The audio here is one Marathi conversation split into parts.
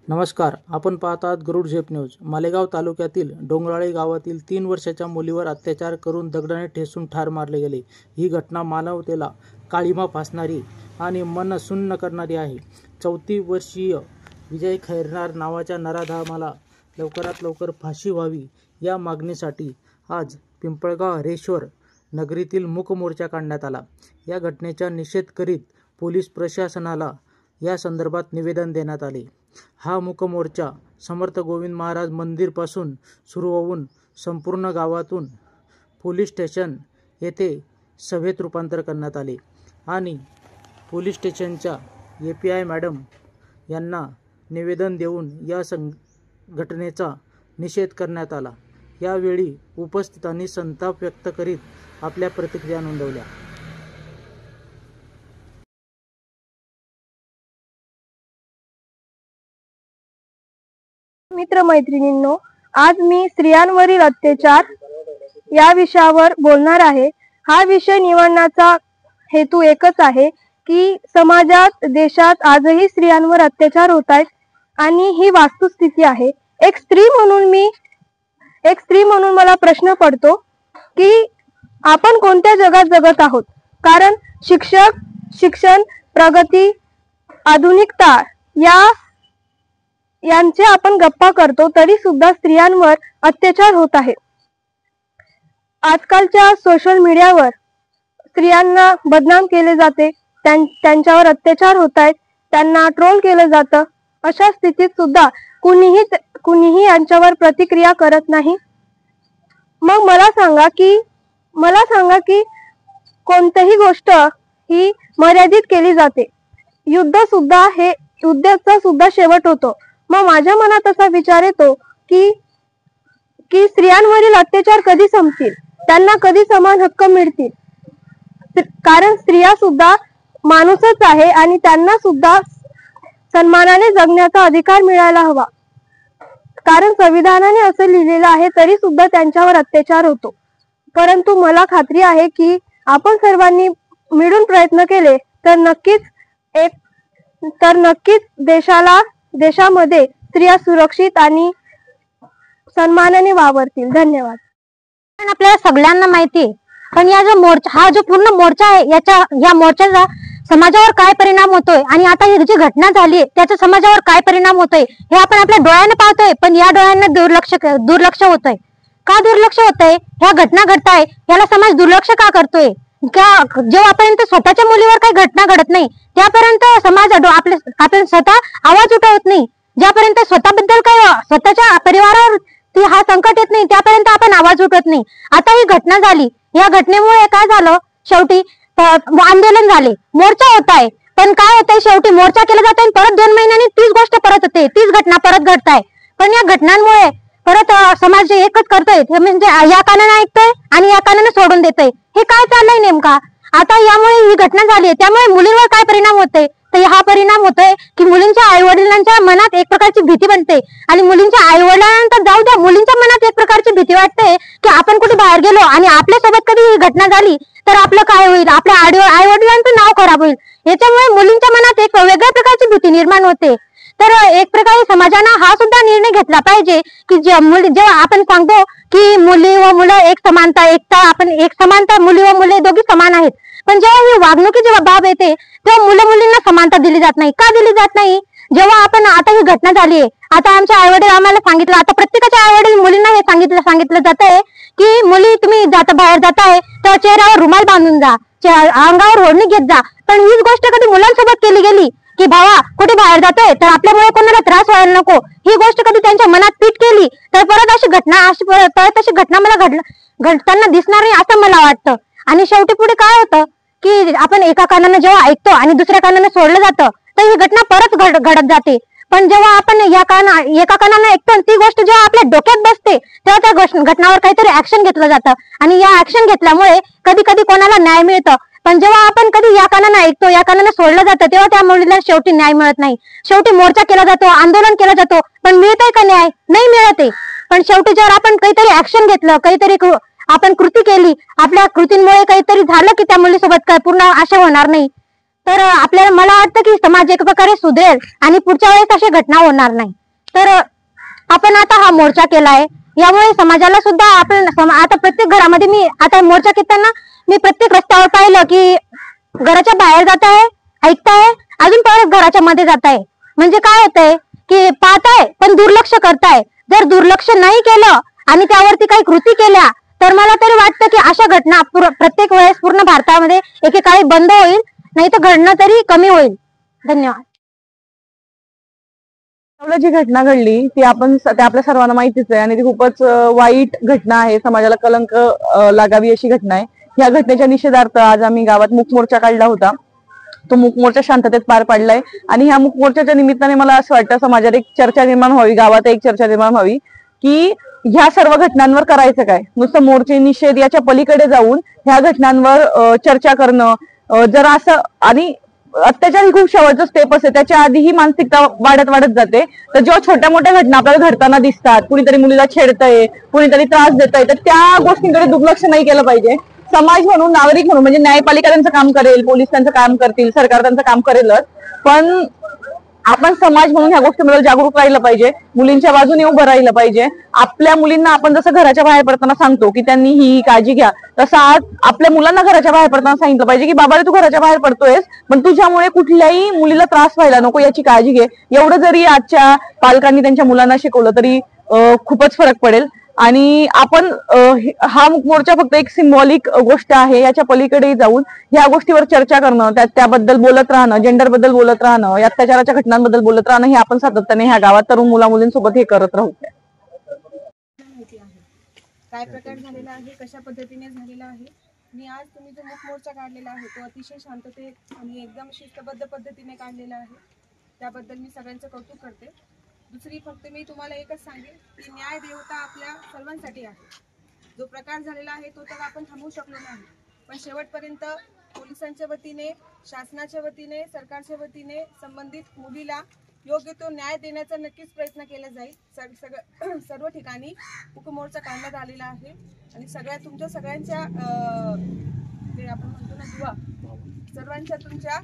नमस्कार, आपण पाहत आहात गरुड झेप न्यूज। मालेगाव तालुक्यातील डोंगराळे गावातील 3 वर्षाच्या मुलीवर अत्याचार करून दगडाने ठेचून ठार मारले गेले। ही घटना मानवतेला काळिमा फासणारी आणि मन सुन्न करणारी आहे। 34 वर्षीय विजय खैरनार नावाच्या नराधमाला लवकरात लवकर फाशी व्हावी या मागणीसाठी आज पिंपळगाव हरेश्वर नगरीतील मूक मोर्चा काढण्यात आला। या घटनेचा निषेध करीत पोलीस प्रशासनाला या संदर्भात निवेदन देण्यात आले। हा मूक मोर्चा समर्थ गोविंद महाराज मंदिर पासून सुरू होऊन संपूर्ण गावातून पोलीस स्टेशन येथे सभेत रूपांतर करण्यात आले आणि पोलीस स्टेशनच्या API मॅडम यांना निवेदन देऊन या घटनेचा निषेध करण्यात आला। यावेळी उपस्थितांनी संताप व्यक्त करीत आपल्या प्रतिक्रिया नोंदवल्या। मित्र मैत्रिणींनो, आज मी स्त्रियांवरील अत्याचार या विषयावर बोलणार आहे। हा विषय निवडण्याचा हेतू एकच आहे की समाजात देशात आजही स्त्रियांवर अत्याचार होत आहेत आणि ही वस्तुस्थिती आहे। एक स्त्री म्हणून मला प्रश्न पडतो की आपण कोणत्या जगात जगत आहोत। कारण शिक्षण, प्रगती, आधुनिकता यांचे आपण गप्पा करतो, तरी सुद्धा स्त्रियांवर अत्याचार होत आहे। आजकालच्या सोशल मीडियावर स्त्रियांना बदनाम केले जाते, त्यांच्यावर अत्याचार होत आहेत, त्यांना ट्रोल केलं जातं। अशा स्थितीत सुद्धा कुणीही यांच्यावर प्रतिक्रिया करत नाही। मग मला सांगा की कोणतीही गोष्ट ही मर्यादित केली जाते। युद्धाचा सुद्धा शेवट होतो। मग माझ्या मनात असा विचार येतो की स्त्रियांवरील अत्याचार कधी संपतील, त्यांना कधी समान हक्क मिळतील। कारण स्त्रिया सुद्धा माणूसच आहे आणि त्यांना सुद्धा सन्मानाने जगण्याचा अधिकार मिळायला हवा। कारण संविधानाने असं लिहिलेलं आहे, तरी सुद्धा त्यांच्यावर अत्याचार होतो। परंतु मला खात्री आहे की आपण सर्वांनी मिळून प्रयत्न केले तर नक्कीच देशामध्ये स्त्रिया सुरक्षित आणि सन्मानाने वावरतील। धन्यवाद। आपल्याला सगळ्यांना माहिती आहे, पण हा जो पूर्ण मोर्चा आहे या मोर्चाचा समाजावर काय परिणाम होतोय आणि आता ही जी घटना झाली त्याचा समाजावर काय परिणाम होतोय हे आपण आपल्या डोळ्याने पाहतोय, पण या डोळ्यांना दुर्लक्ष होतंय। का दुर्लक्ष होतंय? ह्या घटना घडताय याला समाज दुर्लक्ष का करतोय? जेव्हापर्यंत स्वतःच्या मुलीवर काही घटना घडत नाही त्यापर्यंत समाज आपण स्वतः आवाज उठवत नाही। ज्यापर्यंत स्वतःबद्दल काही स्वतःच्या परिवारावर हा संकट येत नाही त्यापर्यंत आपण आवाज उठवत नाही। आता ही घटना झाली, या घटनेमुळे काय झालं, शेवटी आंदोलन झाले, मोर्चा होत आहे, पण काय होतंय, शेवटी मोर्चा केला जातोय आणि परत 2 महिन्यांनी तीच गोष्ट परत होते, तीच घटना परत घडताय। पण या घटनांमुळे परत समाज एकच करतोय, म्हणजे या कानाने ऐकतोय आणि या कानाने सोडून देतोय। हे काय चाललंय नेमका? आता यामुळे ही घटना झाली, त्यामुळे मुलींवर काय परिणाम होतोय? तर हा परिणाम होतोय की मुलींच्या आई वडिलांच्या मनात एक प्रकारची भीती बनते आणि मुलींच्या आई वडिलांनंतर जाऊ द्या, मुलींच्या मनात एक प्रकारची भीती वाटते की आपण कुठे बाहेर गेलो आणि आपल्यासोबत कधी ही घटना झाली तर आपलं काय होईल, आपल्या आई वडिलांचं नाव खराब होईल। याच्यामुळे मुलींच्या मनात एक वेगळ्या प्रकारची भीती निर्माण होते। तर एक प्रकारे समाजानं हा सुद्धा निर्णय घेतला पाहिजे की जेव्हा आपण सांगतो की मुली व मुलं एक समानता मुली व मुले दोघी समान आहेत, पण जेव्हा ही वागणुकीची बाब येते तेव्हा मुलींना समानता दिली जात नाही। का दिली जात नाही? जेव्हा आता ही घटना झाली आहे, आता आमचे आई वडील आम्हाला सांगितलं, आता प्रत्येकाच्या आई वडील मुलींना हे सांगितलं जात आहे की मुली तुम्ही बाहेर जाताय तर चेहऱ्यावर रुमाल बांधून जा, अंगावर ओढणी घेत जा। पण हीच गोष्ट कधी मुलांसोबत केली गेली की भावा कुठे बाहेर जातोय तर आपल्यामुळे कोणाला त्रास व्हायला नको, ही गोष्ट कधी त्यांच्या मनात फिट केली तर परत अशी घटना मला घडताना दिसणार नाही असं मला वाटतं। आणि शेवटी पुढे काय होतं की आपण एका कानाने जेव्हा ऐकतो आणि दुसऱ्या कानाने सोडलं जातं तर ही घटना परत घडत जाते। पण जेव्हा आपण एका कानाने ऐकतो ती गोष्ट जेव्हा आपल्या डोक्यात बसते तेव्हा त्या घटनावर काहीतरी ऍक्शन घेतलं जातं आणि या ऍक्शन घेतल्यामुळे कधी कधी कोणाला न्याय मिळतं। पण जेव्हा आपण कधी या कानाने ऐकतो, या कानाने सोडलं जातं, तेव्हा त्या मुलीला शेवटी न्याय मिळत नाही। शेवटी मोर्चा केला जातो, आंदोलन केलं जातो, पण मिळतंय का न्याय? नाही मिळत आहे। पण शेवटी जर आपण काहीतरी ऍक्शन घेतलं, काहीतरी आपण कृती केली, आपल्या कृतींमुळे काहीतरी झालं की त्या मुलीसोबत काय पूर्ण अशा होणार नाही। तर आपल्याला मला वाटतं की समाज एक प्रकारे सुधरेल आणि पुढच्या वेळेस अशी घटना होणार नाही. तर आपण आता हा मोर्चा केलाय, यामुळे समाजाला सुद्धा आपण आता प्रत्येक घरामध्ये मी आता मोर्चा घेताना मी प्रत्येक रस्त्यावर पाहिलं की घराच्या बाहेर जात आहे, ऐकताय, अजून परत घराच्या मध्ये जात आहे. म्हणजे काय होतंय की पाहताय पण दुर्लक्ष करताय. जर दुर्लक्ष नाही केलं आणि त्यावरती काही कृती केल्या तर मला तरी वाटतं की अशा घटना प्रत्येक वेळेस पूर्ण भारतामध्ये एकेकाळी बंद होईल, नाही तर घडणं तरी कमी होईल. धन्यवाद. जी घटना घडली ती आपल्या सर्वांना माहितीच आहे आणि ती खूपच वाईट घटना आहे. समाजाला कलंक लागावी अशी घटना आहे. या घटनेच्या निषेधार्थ आज आम्ही गावात मूक मोर्चा काढला होता. तो मूक मोर्चा शांततेत पार पाडलाय आणि ह्या मूक मोर्चाच्या निमित्ताने मला असं वाटतं समाजात एक चर्चा निर्माण व्हावी, गावात एक चर्चा निर्माण व्हावी की ह्या सर्व घटनांवर करायचं काय. नुसतं मोर्चे निषेध याच्या पलीकडे जाऊन ह्या घटनांवर चर्चा करणं, जर असं आणि अत्याचार ही खूप शेवटचं स्टेप असते, त्याच्या आधी ही मानसिकता वाढत जाते. तर जेव्हा छोट्या मोठ्या घटना आपल्याला घडताना दिसतात, कुणीतरी मुलीला छेडतंय, कुणीतरी त्रास देतंय, तर त्या गोष्टींकडे दुर्लक्ष नाही केलं पाहिजे. समाज म्हणून, नागरिक म्हणून, म्हणजे न्यायपालिका त्यांचं काम करेल, पोलीस त्यांचं काम करतील, सरकार त्यांचं काम करेलच, पण आपण समाज म्हणून ह्या गोष्टीबद्दल जागरूक राहिलं पाहिजे, मुलींच्या बाजूने उभं राहिलं पाहिजे. आपल्या मुलींना आपण जसं घराच्या बाहेर पडताना सांगतो की त्यांनी ही काळजी घ्या, तसं आज आपल्या मुलांना घराच्या बाहेर पडताना सांगितलं पाहिजे की बाबा तू घराच्या बाहेर पडतोयस पण तुझ्यामुळे कुठल्याही मुलीला त्रास व्हायला नको याची काळजी घे. एवढं जरी आजच्या पालकांनी त्यांच्या मुलांना शिकवलं तरी खूपच फरक पडेल. आणि आपण हा मोर्चा फक्त एक सिम्बॉलिक गोष्ट आहे, याच्या पलीकडे जाऊन या गोष्टीवर चर्चा करणं, त्याबद्दल बोलत राहणं, जेंडर बद्दल बोलत राहणं, अत्याचाराच्या घटनांबद्दल बोलत राहणं, हे आपण सातत्याने ह्या गावात तरुण मुला मुलींसोबत हे करत राहू. काय प्रकार झालेला आहे, कशा पद्धतीने झालेला आहे आणि आज तुम्ही जो मूक मोर्चा काढलेला आहे तो अतिशय शांततेत आणि एकदम शिस्तबद्ध पद्धतीने काढलेला आहे, त्याबद्दल मी सगळ्यांचं कौतुक करते. दुसरी फक्त मी तुम्हाला एकच सांगेन की न्याय देवता आपल्या सर्वांसाठी आहे. जो प्रकार झालेला आहे तो तर आपण थांबवू शकलो नाही, पण शेवटपर्यंत पोलिसांच्या वतीने, शासनाच्या वतीने, सरकारच्या वतीने संबंधित मुलीला योग्य तो न्याय देण्याचा नक्कीच प्रयत्न केला जाईल. सर्व ठिकाणी मूक मोर्चा काढण्यात आलेला आहे आणि तुमच्या सगळ्यांच्या ते आपण म्हणतो ना दुवा, सर्वांच्या तुमच्या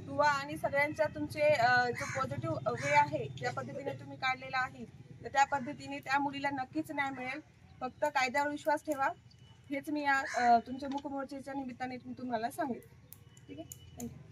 दुवा आणि सगळ्यांच्या तुमचे जो पॉझिटिव्ह वे आहे त्या पद्धतीने तुम्ही काढलेला आहे, तर त्या पद्धतीने त्या मुलीला नक्कीच न्याय मिळेल. फक्त कायद्यावर विश्वास ठेवा, हेच मी या तुमच्या मूक मोर्चाच्या निमित्ताने तुम्हाला सांगेन. ठीक आहे, थँक्यू.